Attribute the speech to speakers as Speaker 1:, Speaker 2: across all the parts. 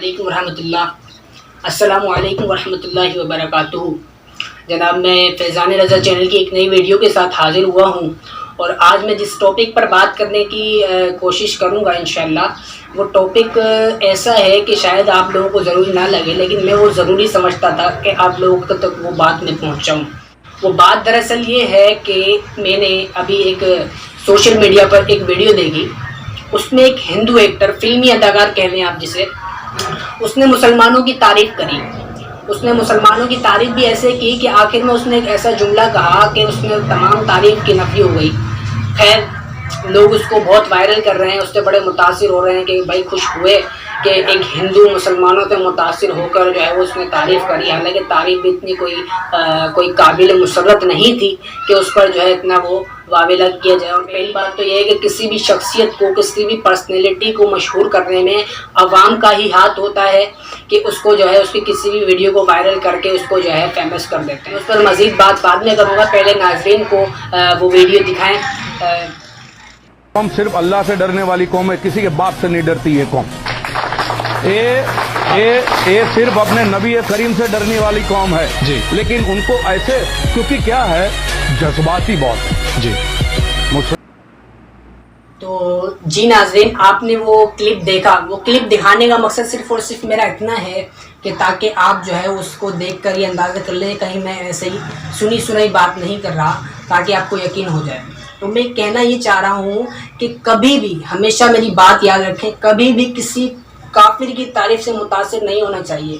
Speaker 1: علیکم ورحمۃ اللہ السلام علیکم ورحمۃ اللہ وبرکاتہ۔ جناب، میں فیضان رضا چینل کی ایک نئی ویڈیو کے ساتھ حاضر ہوا ہوں، اور آج میں جس ٹاپک پر بات کرنے کی کوشش کروں گا انشاءاللہ، وہ ٹاپک ایسا ہے کہ شاید آپ لوگوں کو ضروری نہ لگے، لیکن میں وہ ضروری سمجھتا تھا کہ آپ لوگوں تک وہ بات میں پہنچاؤں۔ وہ بات دراصل یہ ہے کہ میں نے ابھی ایک سوشل میڈیا پر ایک ویڈیو دیکھی، اس میں ایک ہندو ایکٹر، فلمی اداکار کہہ لیں آپ جسے، اس نے مسلمانوں کی تعریف کری۔ اس نے مسلمانوں کی تعریف بھی ایسے کی کہ آخر میں اس نے ایک ایسا جملہ کہا کہ اس میں تمام تعریف کی نفی ہو گئی۔ خیر، لوگ اس کو بہت وائرل کر رہے ہیں، اس سے بڑے متاثر ہو رہے ہیں کہ بھائی خوش ہوئے کہ ایک ہندو مسلمانوں سے متاثر ہو کر جو ہے وہ اس نے تعریف کری، حالانکہ تعریف بھی اتنی کوئی قابل مسرت نہیں تھی کہ اس پر جو ہے اتنا وہ واویلا کیا جائے۔ اور پہلی بات تو یہ ہے کہ کسی بھی شخصیت کو، کسی بھی پرسنالٹی کو مشہور کرنے میں عوام کا ہی ہاتھ ہوتا ہے کہ اس کو جو ہے اس کی کسی بھی ویڈیو کو وائرل کر کے اس کو جو ہے فیمس کر دیتے ہیں۔ اس پر مزید بات بعد میں کروں گا، پہلے ناظرین کو وہ ویڈیو دکھائیں۔
Speaker 2: قوم صرف اللہ سے ڈرنے والی قوم ہے، کسی کے باپ سے نہیں ڈرتی یہ قوم۔ یہ صرف اپنے نبی کریم سے ڈرنے والی قوم ہے جی، لیکن ان کو ایسے کیونکہ کیا ہے، جذباتی بہت ہے جی۔
Speaker 1: تو جی ناظرین، آپ نے وہ کلپ دیکھا، وہ کلپ دکھانے کا مقصد صرف اور صرف میرا اتنا ہے کہ تاکہ آپ جو ہے اس کو دیکھ کر یہ اندازہ کر لیں، کہیں میں ایسے ہی سنی سنائی بات نہیں کر رہا، تاکہ آپ کو یقین ہو جائے۔ تو میں کہنا یہ چاہ رہا ہوں کہ کبھی بھی، ہمیشہ میری بات یاد رکھیں، کبھی بھی کسی کافر کی تعریف سے متاثر نہیں ہونا چاہیے۔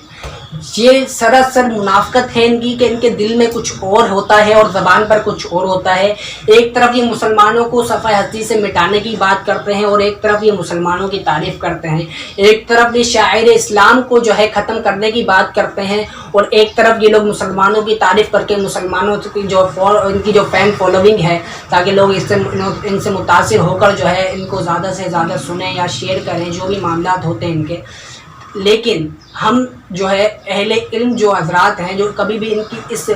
Speaker 1: یہ سراسر منافقت ہے ان کی کہ ان کے دل میں کچھ اور ہوتا ہے اور زبان پر کچھ اور ہوتا ہے۔ ایک طرف یہ مسلمانوں کو صفحہ ہستی سے مٹانے کی بات کرتے ہیں، اور ایک طرف یہ مسلمانوں کی تعریف کرتے ہیں۔ ایک طرف یہ شاعر اسلام کو جو ہے ختم کرنے کی بات کرتے ہیں، اور ایک طرف یہ لوگ مسلمانوں کی تعریف کر کے مسلمانوں کی ان کی جو فین فالوئنگ ہے، تاکہ لوگ ان سے متاثر ہو کر جو ہے ان کو زیادہ سے زیادہ سنیں یا شیئر کریں، جو بھی معاملات ہوتے ہیں ان کے۔ لیکن ہم جو ہے اہل علم جو حضرات ہیں، جو کبھی بھی ان کی اس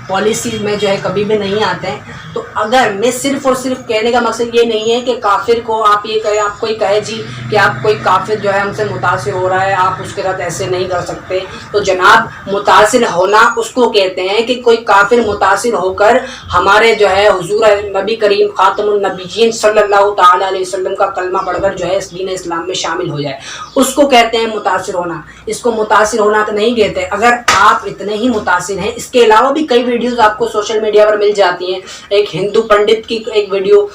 Speaker 1: پالیسی میں جو ہے کبھی بھی نہیں آتے ہیں، تو اگر میں صرف اور صرف کہنے کا مقصد یہ نہیں ہے کہ کافر کو آپ یہ کہیں، آپ کوئی کہے جی کہ آپ کوئی کافر جو ہے ہم سے متاثر ہو رہا ہے، آپ اس کے ساتھ ایسے نہیں کر سکتے، تو جناب متاثر ہونا اس کو کہتے ہیں کہ کوئی کافر متاثر ہو کر ہمارے جو ہے حضور نبی کریم خاتم النبیین صلی اللہ تعالیٰ علیہ وسلم کا کلمہ پڑھ کر جو ہے اس دین اسلام میں شامل ہو جائے، اس کو کہتے ہیں متاثر ہونا۔ اس کو متاثر ہونا تو نہیں کہتے۔ اگر آپ اتنے ہی متاثر ہیں، اس کے علاوہ بھی کئی ویڈیوز آپ کو سوشل میڈیا پر مل جاتی ہیں۔ ایک ہندو پنڈت کی ایک ویڈیو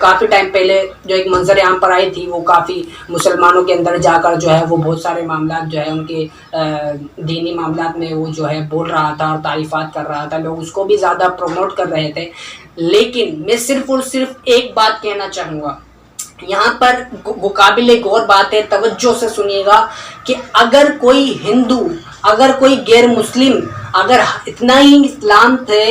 Speaker 1: کافی ٹائم پہلے جو ایک منظر عام پر آئی تھی، وہ کافی مسلمانوں کے اندر جا کر جو ہے وہ بہت سارے معاملات جو ہے ان کے دینی معاملات میں وہ جو ہے بول رہا تھا اور تعریفات کر رہا تھا، لوگ اس کو بھی زیادہ پروموٹ کر رہے تھے۔ لیکن میں صرف اور صرف ایک بات کہنا چاہوں گا، یہاں پر قابل غور بات ہے، توجہ سے سنیے گا، کہ اگر کوئی ہندو، اگر کوئی غیر مسلم اگر اتنا ہی اسلام سے،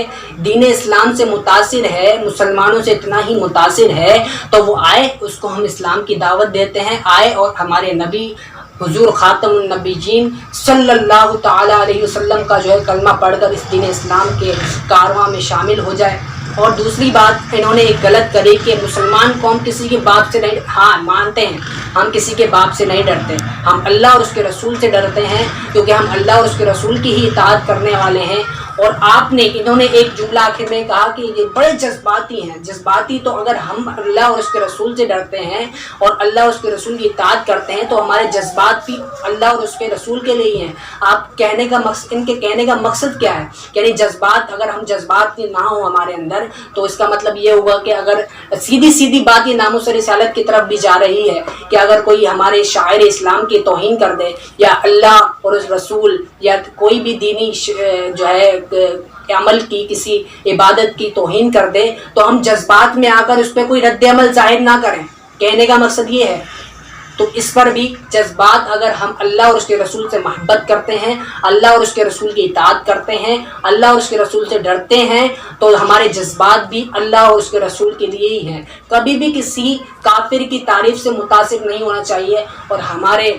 Speaker 1: دین اسلام سے متاثر ہے، مسلمانوں سے اتنا ہی متاثر ہے، تو وہ آئے، اس کو ہم اسلام کی دعوت دیتے ہیں، آئے اور ہمارے نبی حضور خاتم النبیین صلی اللہ تعالیٰ علیہ وسلم کا جو ہے کلمہ پڑھ کر اس دین اسلام کے کارواں میں شامل ہو جائے۔ اور دوسری بات انہوں نے ایک غلط کری کہ مسلمان قوم کسی کے باپ سے نہیں، ہاں مانتے ہیں ہم کسی کے باپ سے نہیں ڈرتے، ہم اللہ اور اس کے رسول سے ڈرتے ہیں، کیونکہ ہم اللہ اور اس کے رسول کی ہی اطاعت کرنے والے ہیں۔ اور انہوں نے ایک جملہ آخر میں کہا کہ یہ بڑے جذباتی ہیں۔ جذباتی تو اگر ہم اللہ اور اس کے رسول سے ڈرتے ہیں اور اللہ اور اس کے رسول کی اطاعت کرتے ہیں، تو ہمارے جذبات بھی اللہ اور اس کے رسول کے لیے ہیں۔ آپ کہنے کا مقصد، ان کے کہنے کا مقصد کیا ہے؟ یعنی جذبات، اگر ہم جذبات نہ ہوں ہمارے اندر، تو اس کا مطلب یہ ہوگا کہ اگر سیدھی بات یہ ناموس رسالت کی طرف بھی جا رہی ہے کہ اگر کوئی ہمارے شاعر اسلام کی توہین کر دے، یا اللہ اور اس رسول یا کوئی بھی دینی جو ہے عمل کی، کسی عبادت کی توہین کر دے، تو ہم جذبات میں آ کر اس پہ کوئی رد عمل ظاہر نہ کریں۔ کہنے کا مقصد یہ ہے۔ تو اس پر بھی جذبات، اگر ہم اللہ اور اس کے رسول سے محبت کرتے ہیں، اللہ اور اس کے رسول کی اطاعت کرتے ہیں، اللہ اور اس کے رسول سے ڈرتے ہیں، تو ہمارے جذبات بھی اللہ اور اس کے رسول کے لیے ہی ہیں۔ کبھی بھی کسی کافر کی تعریف سے متاثر نہیں ہونا چاہیے۔ اور ہمارے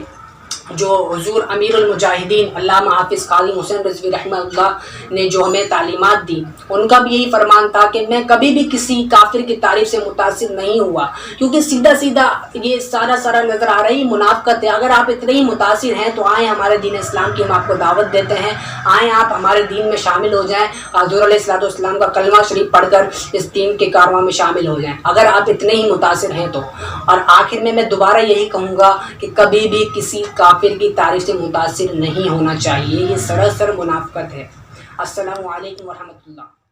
Speaker 1: جو حضور امیر المجاہدین علامہ حافظ قاضی حسین رضوی رحمہ اللہ نے جو ہمیں تعلیمات دی، ان کا بھی یہی فرمان تھا کہ میں کبھی بھی کسی کافر کی تعریف سے متاثر نہیں ہوا، کیونکہ سیدھا سیدھا یہ سارا نظر آ رہی منافقت ہے۔ اگر آپ اتنے ہی متاثر ہیں تو آئیں ہمارے دین اسلام کی ہم آپ کو دعوت دیتے ہیں، آئیں آپ ہمارے دین میں شامل ہو جائیں، حضور علیہ الصلوۃ والسلام کا کلمہ شریف پڑھ کر اس دین کے کارواں میں شامل ہو جائیں، اگر آپ اتنے ہی متاثر ہیں تو۔ اور آخر میں دوبارہ یہی کہوں گا کہ کبھی بھی کسی کافر کی تعریف سے متاثر نہیں ہونا چاہیے، یہ سراسر منافقت ہے۔ السلام علیکم ورحمۃ اللہ۔